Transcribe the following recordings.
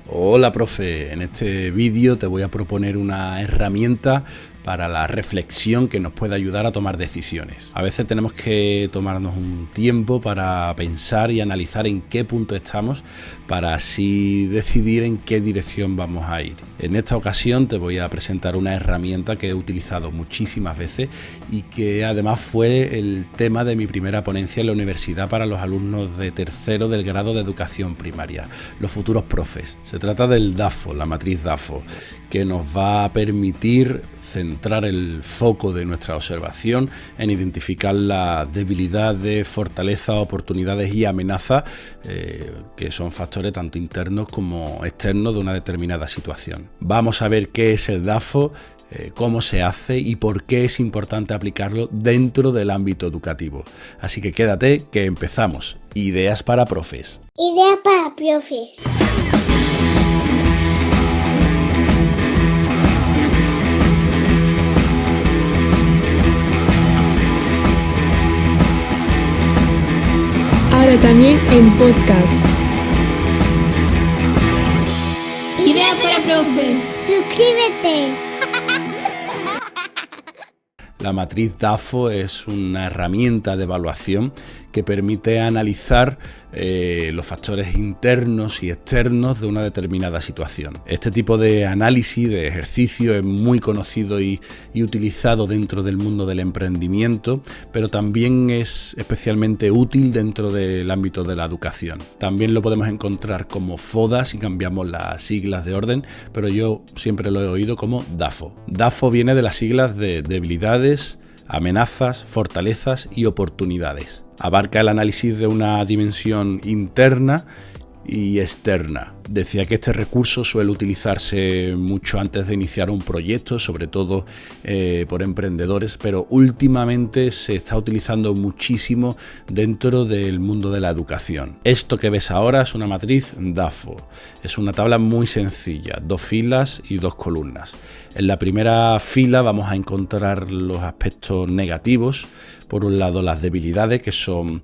Hola profe, en este vídeo te voy a proponer una herramienta para la reflexión que nos puede ayudar a tomar decisiones. A veces tenemos que tomarnos un tiempo para pensar y analizar en qué punto estamos para así decidir en qué dirección vamos a ir. En esta ocasión te voy a presentar una herramienta que he utilizado muchísimas veces y que además fue el tema de mi primera ponencia en la universidad para los alumnos de tercero del grado de educación primaria, los futuros profes. Se trata del DAFO, la matriz DAFO, que nos va a permitir centrar el foco de nuestra observación en identificar las debilidades, fortalezas, oportunidades y amenazas que son factores tanto internos como externos de una determinada situación. Vamos a ver qué es el DAFO, cómo se hace y por qué es importante aplicarlo dentro del ámbito educativo. Así que quédate que empezamos. Ideas para profes. Ideas para profes. Ahora también en podcast. Ideas para profes. Suscríbete. La matriz DAFO es una herramienta de evaluación que permite analizar los factores internos y externos de una determinada situación. Este tipo de análisis, de ejercicio, es muy conocido y utilizado dentro del mundo del emprendimiento, pero también es especialmente útil dentro del ámbito de la educación. También lo podemos encontrar como FODA si cambiamos las siglas de orden, pero yo siempre lo he oído como DAFO. DAFO viene de las siglas de debilidades, amenazas, fortalezas y oportunidades. Abarca el análisis de una dimensión interna y externa. Decía que este recurso suele utilizarse mucho antes de iniciar un proyecto, sobre todo por emprendedores, pero últimamente se está utilizando muchísimo dentro del mundo de la educación. Esto que ves ahora es una matriz DAFO. Es una tabla muy sencilla, 2 filas y 2 columnas. En la primera fila vamos a encontrar los aspectos negativos. Por un lado, las debilidades, que son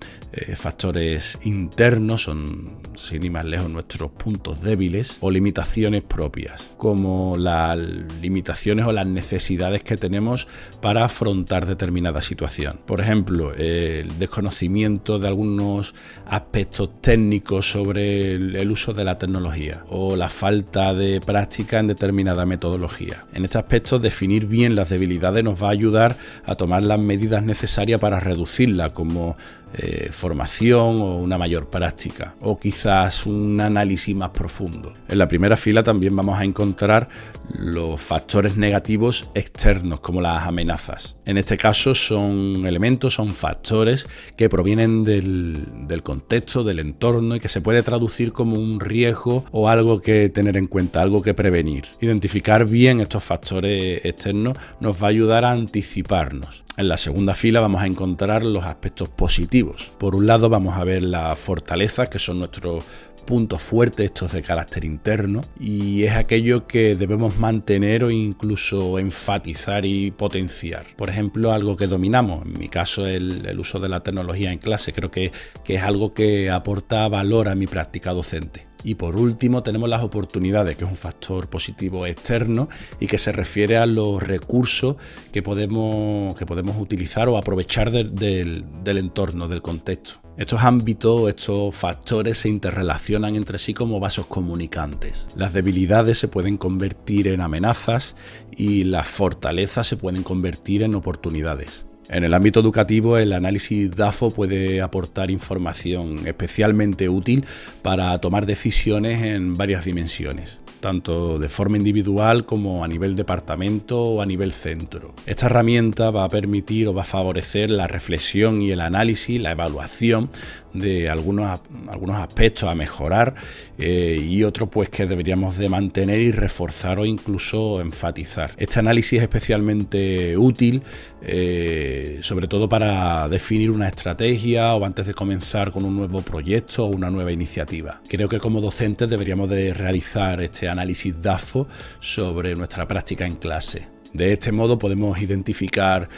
factores internos, son sin ir más lejos nuestros puntos débiles, o limitaciones propias, como las limitaciones o las necesidades que tenemos para afrontar determinada situación. Por ejemplo, el desconocimiento de algunos aspectos técnicos sobre el uso de la tecnología o la falta de práctica en determinada metodología. En este aspecto, definir bien las debilidades nos va a ayudar a tomar las medidas necesarias para reducirla, como formación o una mayor práctica, o quizás un análisis más profundo. En la primera fila también vamos a encontrar los factores negativos externos, como las amenazas. En este caso son factores que provienen del contexto, del entorno, y que se puede traducir como un riesgo o algo que tener en cuenta, algo que prevenir. Identificar bien estos factores externos nos va a ayudar a anticiparnos. En la segunda fila vamos a encontrar los aspectos positivos. Por un lado vamos a ver las fortalezas, que son nuestros puntos fuertes, estos de carácter interno, y es aquello que debemos mantener o incluso enfatizar y potenciar. Por ejemplo, algo que dominamos, en mi caso el uso de la tecnología en clase, creo que es algo que aporta valor a mi práctica docente. Y por último tenemos las oportunidades, que es un factor positivo externo y que se refiere a los recursos que podemos utilizar o aprovechar del entorno, del contexto. Estos ámbitos, estos factores se interrelacionan entre sí como vasos comunicantes. Las debilidades se pueden convertir en amenazas y las fortalezas se pueden convertir en oportunidades. En el ámbito educativo, el análisis DAFO puede aportar información especialmente útil para tomar decisiones en varias dimensiones, tanto de forma individual como a nivel departamento o a nivel centro. Esta herramienta va a permitir o va a favorecer la reflexión y el análisis, la evaluación de algunos aspectos a mejorar y otros pues que deberíamos de mantener y reforzar o incluso enfatizar. Este análisis es especialmente útil sobre todo para definir una estrategia o antes de comenzar con un nuevo proyecto o una nueva iniciativa. Creo que como docentes deberíamos de realizar este análisis DAFO sobre nuestra práctica en clase. De este modo podemos identificar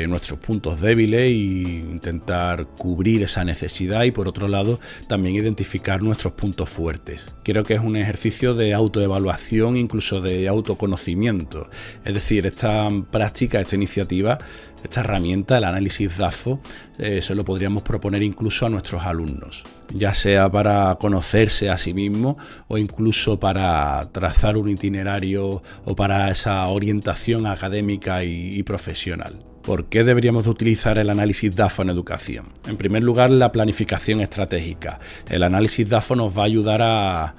nuestros puntos débiles e intentar cubrir esa necesidad, y por otro lado también identificar nuestros puntos fuertes. Creo que es un ejercicio de autoevaluación, incluso de autoconocimiento. Es decir, esta práctica, esta iniciativa, esta herramienta, el análisis DAFO, se lo podríamos proponer incluso a nuestros alumnos, ya sea para conocerse a sí mismos o incluso para trazar un itinerario o para esa orientación académica y profesional. ¿Por qué deberíamos de utilizar el análisis DAFO en educación? En primer lugar, la planificación estratégica. El análisis DAFO nos va a ayudar a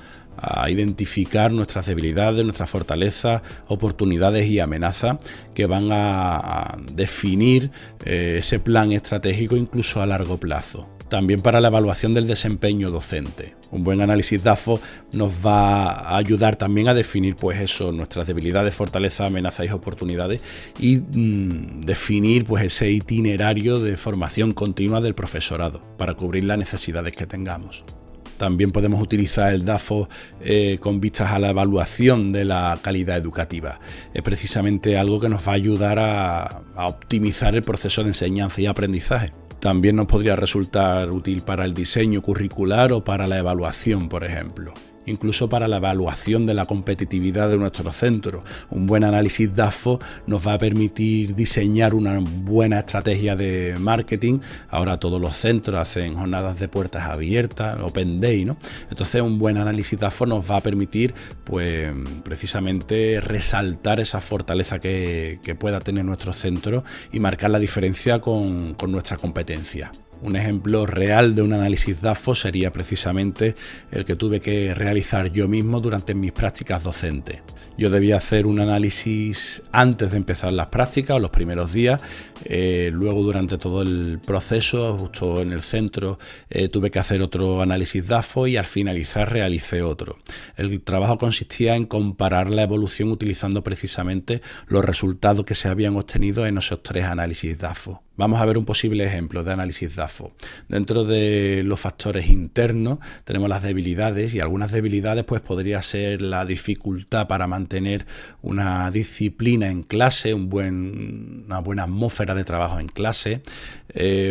identificar nuestras debilidades, nuestras fortalezas, oportunidades y amenazas que van a definir ese plan estratégico incluso a largo plazo. También para la evaluación del desempeño docente. Un buen análisis DAFO nos va a ayudar también a definir nuestras debilidades, fortalezas, amenazas y oportunidades, y definir ese itinerario de formación continua del profesorado para cubrir las necesidades que tengamos. También podemos utilizar el DAFO con vistas a la evaluación de la calidad educativa. Es precisamente algo que nos va a ayudar a optimizar el proceso de enseñanza y aprendizaje. También nos podría resultar útil para el diseño curricular o para la evaluación, por ejemplo. Incluso para la evaluación de la competitividad de nuestro centro. Un buen análisis DAFO nos va a permitir diseñar una buena estrategia de marketing. Ahora todos los centros hacen jornadas de puertas abiertas, Open Day, ¿no? Entonces un buen análisis DAFO nos va a permitir precisamente resaltar esa fortaleza que pueda tener nuestro centro y marcar la diferencia con nuestra competencia. Un ejemplo real de un análisis DAFO sería precisamente el que tuve que realizar yo mismo durante mis prácticas docentes. Yo debía hacer un análisis antes de empezar las prácticas o los primeros días, luego durante todo el proceso, justo en el centro, tuve que hacer otro análisis DAFO y al finalizar realicé otro. El trabajo consistía en comparar la evolución utilizando precisamente los resultados que se habían obtenido en esos 3 análisis DAFO. Vamos a ver un posible ejemplo de análisis DAFO. Dentro de los factores internos tenemos las debilidades, y algunas debilidades podría ser la dificultad para mantener una disciplina en clase, una buena atmósfera de trabajo en clase,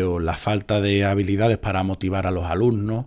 o la falta de habilidades para motivar a los alumnos,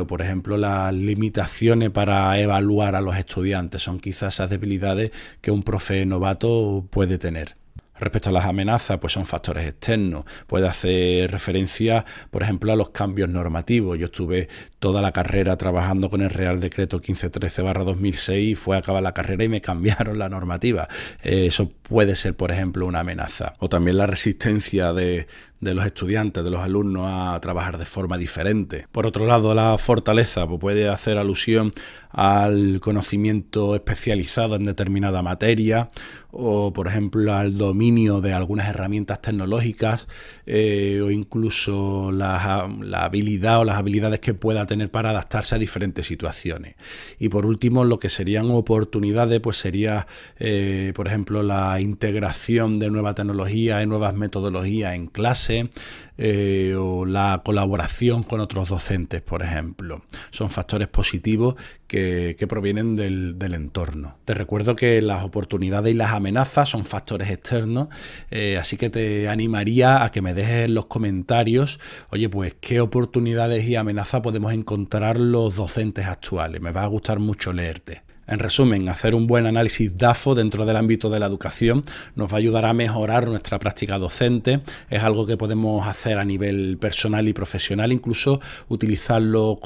o por ejemplo las limitaciones para evaluar a los estudiantes. Son quizás esas debilidades que un profe novato puede tener. Respecto a las amenazas, son factores externos. Puede hacer referencia, por ejemplo, a los cambios normativos. Yo estuve toda la carrera trabajando con el Real Decreto 1513/2006 y fue a acabar la carrera y me cambiaron la normativa. Eso puede ser, por ejemplo, una amenaza. O también la resistencia de los estudiantes, de los alumnos, a trabajar de forma diferente. Por otro lado, la fortaleza puede hacer alusión al conocimiento especializado en determinada materia, o por ejemplo al dominio de algunas herramientas tecnológicas, o incluso la habilidad o las habilidades que pueda tener para adaptarse a diferentes situaciones. Y por último, lo que serían oportunidades sería por ejemplo la integración de nueva tecnología y nuevas metodologías en clase, o la colaboración con otros docentes, por ejemplo. Son factores positivos que provienen del entorno. Te recuerdo que las oportunidades y las amenazas son factores externos, así que te animaría a que me dejes en los comentarios, qué oportunidades y amenazas podemos encontrar los docentes actuales. Me va a gustar mucho leerte. En resumen, hacer un buen análisis DAFO dentro del ámbito de la educación nos va a ayudar a mejorar nuestra práctica docente. Es algo que podemos hacer a nivel personal y profesional, incluso utilizarlo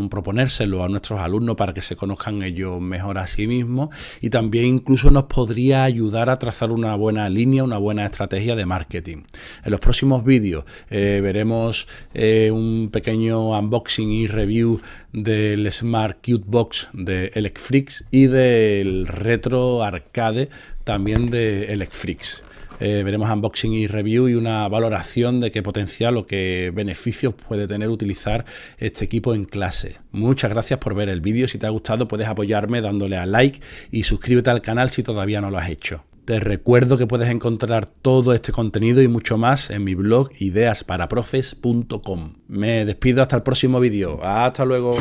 proponérselo a nuestros alumnos para que se conozcan ellos mejor a sí mismos, y también incluso nos podría ayudar a trazar una buena línea, una buena estrategia de marketing. En los próximos vídeos veremos un pequeño unboxing y review del Smart Cute Box de Elecfreaks y del Retro Arcade también de Elecfreaks. Veremos unboxing y review y una valoración de qué potencial o qué beneficios puede tener utilizar este equipo en clase. Muchas gracias por ver el vídeo. Si te ha gustado, puedes apoyarme dándole a like y suscríbete al canal si todavía no lo has hecho. Te recuerdo que puedes encontrar todo este contenido y mucho más en mi blog ideasparaprofes.com. Me despido hasta el próximo vídeo. Hasta luego.